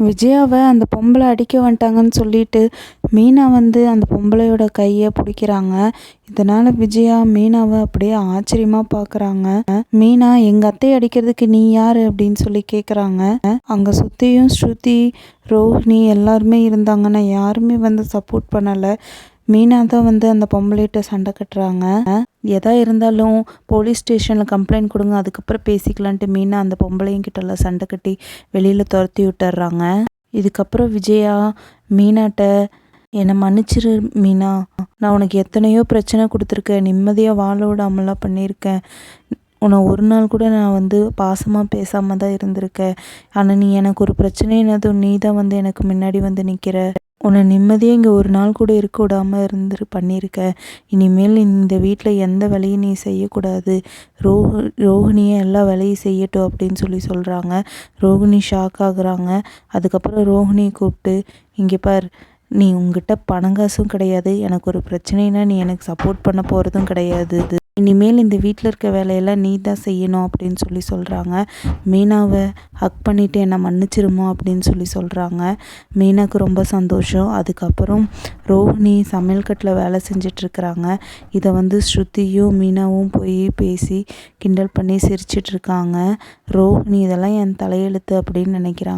விஜயாவை அந்த பொம்பளை அடிக்க வந்துட்டாங்கன்னு சொல்லிட்டு மீனா வந்து அந்த பொம்பளையோட கையை பிடிக்கிறாங்க. இதனால விஜயா மீனாவை அப்படியே ஆச்சரியமாக பார்க்குறாங்க. மீனா எங்கள் அத்தையை அடிக்கிறதுக்கு நீ யார் அப்படின்னு சொல்லி கேட்குறாங்க. அங்கே சுற்றியும் ஸ்ருதி, ரோஹிணி எல்லாருமே இருந்தாங்க. நான் யாருமே வந்து சப்போர்ட் பண்ணலை. மீனா தான் வந்து அந்த பொம்பளைகிட்ட சண்டை கட்டுறாங்க. எதா இருந்தாலும் போலீஸ் ஸ்டேஷனில் கம்ப்ளைண்ட் கொடுங்க, அதுக்கப்புறம் பேசிக்கலான்ட்டு மீனா அந்த பொம்பளையும் கிட்டலாம் சண்டை கட்டி வெளியில் துரத்தி விட்டுறாங்க. இதுக்கப்புறம் விஜயா மீனாட்ட, என்னை மன்னிச்சிரு மீனா, நான் உனக்கு எத்தனையோ பிரச்சனை கொடுத்துருக்கேன், நிம்மதியாக வாழ விடாமலாம் பண்ணியிருக்கேன். உன்னை ஒரு நாள் கூட நான் வந்து பாசமாக பேசாமல் தான் இருந்திருக்கேன். ஆனால் நீ எனக்கு ஒரு பிரச்சனைனதும் நீ தான் வந்து எனக்கு முன்னாடி வந்து நிற்கிற. உன்னை நிம்மதியாக இங்கே ஒரு நாள் கூட இருக்க விடாமல் பண்ணியிருக்க. இனிமேல் இந்த வீட்டில் எந்த வேலையும் நீ செய்யக்கூடாது. ரோஹிணியை எல்லா வேலையும் செய்யட்டும் அப்படின்னு சொல்லி சொல்கிறாங்க. ரோஹிணி ஷாக் ஆகுறாங்க. அதுக்கப்புறம் ரோஹிணியை கூப்பிட்டு, இங்கே பார், நீ உங்ககிட்ட பணங்காசும் கிடையாது, எனக்கு ஒரு பிரச்சனைனா நீ எனக்கு சப்போர்ட் பண்ண போகிறதும் கிடையாது. இனிமேல் இந்த வீட்டில் இருக்க வேலையெல்லாம் நீ தான் செய்யணும் அப்படின்னு சொல்லி சொல்கிறாங்க. மீனாவை ஹக் பண்ணிவிட்டு என்னை மன்னிச்சிருமோ அப்படின்னு சொல்லி சொல்கிறாங்க. மீனாவுக்கு ரொம்ப சந்தோஷம். அதுக்கப்புறம் ரோஹிணி சமையல் கட்டில் வேலை செஞ்சிட்ருக்கிறாங்க. இதை வந்து ஸ்ருதியும் மீனாவும் போய் பேசி கிண்டல் பண்ணி சிரிச்சிட்ருக்காங்க. ரோஹிணி இதெல்லாம் என் தலையெழுத்து அப்படின்னு நினைக்கிறாங்க.